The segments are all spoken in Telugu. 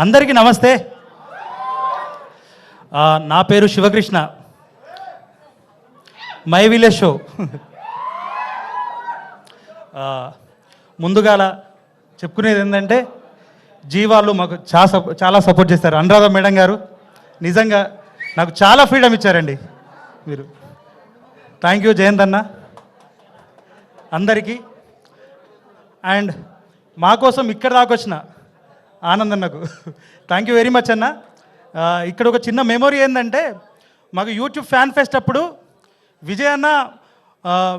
అందరికీ నమస్తే. నా పేరు శివకృష్ణ. My village show. ముందుగా చెప్పుకునేది ఏంటంటే జీవాలు మాకు చాలా సపోర్ట్ చేస్తారు. అనురాధ మేడం గారు నిజంగా నాకు చాలా ఫ్రీడమ్ ఇచ్చారండి మీరు. థ్యాంక్ యూ జయంత్ అన్న అందరికీ. అండ్ మా కోసం ఇక్కడ దాకా వచ్చిన ఆనంద్ అన్నకు థ్యాంక్ యూ వెరీ మచ్ అన్న. ఇక్కడ ఒక చిన్న మెమొరీ ఏంటంటే మాకు యూట్యూబ్ ఫ్యాన్ ఫెస్ట్ అప్పుడు విజయ్ అన్న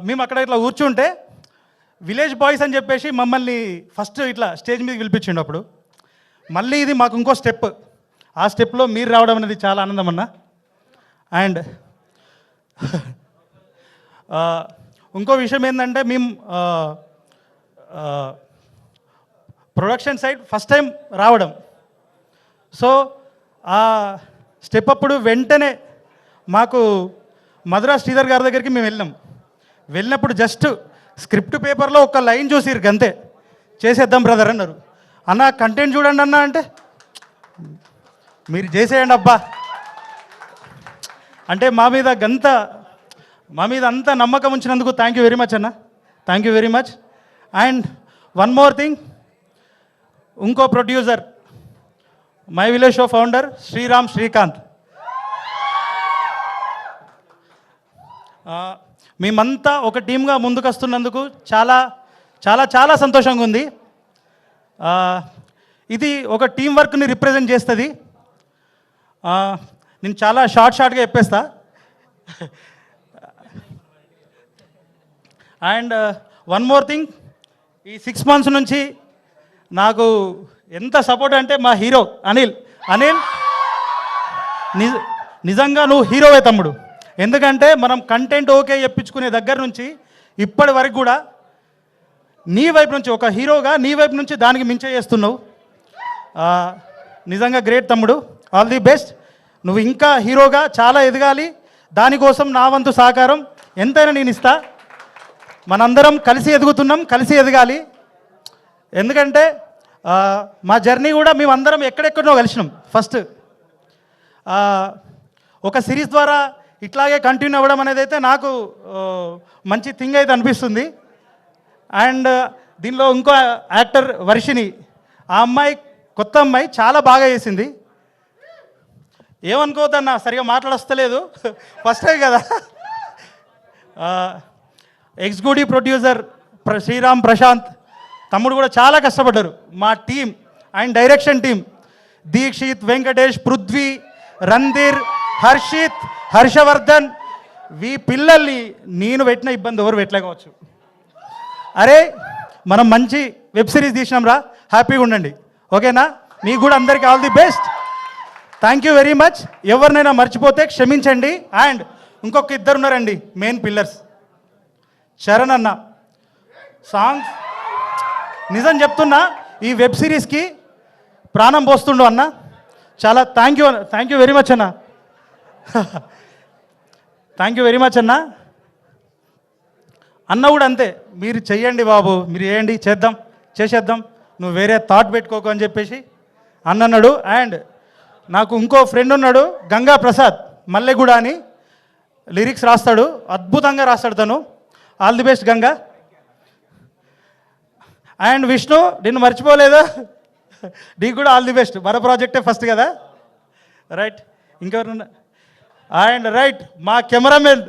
మేము అక్కడ ఇట్లా కూర్చుంటే విలేజ్ బాయ్స్ అని చెప్పేసి మమ్మల్ని ఫస్ట్ ఇట్లా స్టేజ్ మీదకి పిలిపించిండు. అప్పుడు మళ్ళీ ఇది మాకు ఇంకో స్టెప్, ఆ స్టెప్లో మీరు రావడం అనేది చాలా ఆనందం అన్న. అండ్ ఇంకో విషయం ఏంటంటే మేము ప్రొడక్షన్ సైడ్ ఫస్ట్ టైం రావడం. సో ఆ స్టెప్ అప్పుడు వెంటనే మాకు మధురా శ్రీధర్ గారి దగ్గరికి మేము వెళ్ళినప్పుడు జస్ట్ స్క్రిప్ట్ పేపర్లో ఒక లైన్ చూసిరు అంతే, చేసేద్దాం బ్రదర్ అన్నారు. అన్న కంటెంట్ చూడండి అన్న అంటే మీరు చేసేయండి అబ్బా అంటే మా మీద అంత నమ్మకం ఉంచినందుకు థ్యాంక్ యూ వెరీ మచ్ అన్న. Thank you very much. And one more thing, ఇంకో producer my village show founder Srikanth. మేమంతా ఒక టీమ్గా ముందుకు వస్తున్నందుకు చాలా చాలా చాలా సంతోషంగా ఉంది. ఇది ఒక టీం వర్క్ని రిప్రజెంట్ చేస్తుంది. నేను చాలా షార్ట్గా చెప్పేస్తా. అండ్ వన్ మోర్ థింగ్, ఈ 6 months నుంచి నాకు ఎంత సపోర్ట్ అంటే మా హీరో అనిల్ నిజంగా నువ్వు హీరోవే తమ్ముడు. ఎందుకంటే మనం కంటెంట్ ఓకే చెప్పించుకునే దగ్గర నుంచి ఇప్పటి వరకు కూడా నీ వైపు నుంచి ఒక హీరోగా నీ వైపు నుంచి దానికి మించే చేస్తున్నావు. నిజంగా గ్రేట్ తమ్ముడు, ఆల్ ది బెస్ట్. నువ్వు ఇంకా హీరోగా చాలా ఎదగాలి. దానికోసం నా వంతు సహకారం ఎంతైనా నేను ఇస్తా. మనందరం కలిసి ఎదుగుతున్నాం, కలిసి ఎదగాలి. ఎందుకంటే మా జర్నీ కూడా మేమందరం ఎక్కడెక్కడో కలిసినాం. ఫస్ట్ ఒక సిరీస్ ద్వారా ఇట్లాగే కంటిన్యూ అవ్వడం అనేది అయితే నాకు మంచి థింగ్ అయితే అనిపిస్తుంది. అండ్ దీనిలో ఇంకో యాక్టర్ వర్షిని, ఆ అమ్మాయి కొత్త అమ్మాయి చాలా బాగా చేసింది. ఏమనుకోవద్దన్నా, సరిగా మాట్లాడొస్తలేదు, ఫస్ట్ టైం కదా. ఎగ్జిక్యూటివ్ ప్రొడ్యూసర్ శ్రీరామ్ ప్రశాంత్ తమ్ముడు కూడా చాలా కష్టపడ్డారు. మా team and direction team Dikshit, Venkatesh, Prithvi, Randhir, Harshit, Harshavardhan, వీ పిల్లల్ని నేను పెట్టిన ఇబ్బంది ఎవరు పెట్టలేకపోవచ్చు. అరే మనం మంచి వెబ్ సిరీస్ తీసినాం రా, హ్యాపీగా ఉండండి. ఓకేనా? మీకు కూడా అందరికీ all the best. Thank you very much. ఎవరినైనా మర్చిపోతే క్షమించండి. అండ్ ఇంకొక ఇద్దరు ఉన్నారండి మెయిన్ పిల్లర్స్, చరణ్ అన్న. సాంగ్స్ నిజం చెప్తున్నా, ఈ వెబ్ సిరీస్కి ప్రాణం పోస్తుండు అన్న. చాలా థ్యాంక్ యూ వెరీ మచ్ అన్న. థ్యాంక్ యూ వెరీ మచ్ అన్న. అన్న కూడా అంతే, మీరు చెయ్యండి బాబు, మీరు చేయండి, చేసేద్దాం, నువ్వు వేరే థాట్ పెట్టుకోకు అని చెప్పేసి అన్న అన్నాడు. అండ్ నాకు ఇంకో ఫ్రెండ్ ఉన్నాడు, గంగా ప్రసాద్ మల్లెగూడ అని, లిరిక్స్ రాస్తాడు, అద్భుతంగా రాస్తాడు తను. All the best Ganga. And Vishnu, నిన్ను మర్చిపోలేదు, నీకు కూడా ఆల్ ది బెస్ట్. మన ప్రాజెక్టే ఫస్ట్ కదా, రైట్? ఇంకెవరన్నా? అండ్ రైట్, మా కెమెరామెన్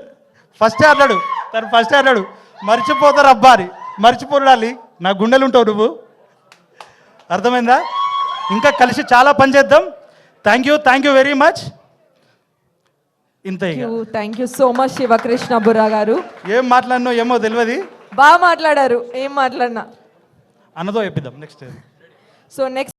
ఫస్టే అన్నాడు, తను ఫస్టే అన్నాడు, మర్చిపోతారు అబ్బా అని. మర్చిపోడాలి, నా గుండెలు ఉంటావు నువ్వు, అర్థమైందా? ఇంకా కలిసి చాలా పని చేద్దాం. Thank you very much. ఇంత thank you so much Sivakrishna Burra గారు. ఏం మాట్లాడినో ఏమో తెలియదు, బాగా మాట్లాడారు. ఏం మాట్లాడినా అన్నదో చెప్పిద్దాం నెక్స్ట్. So next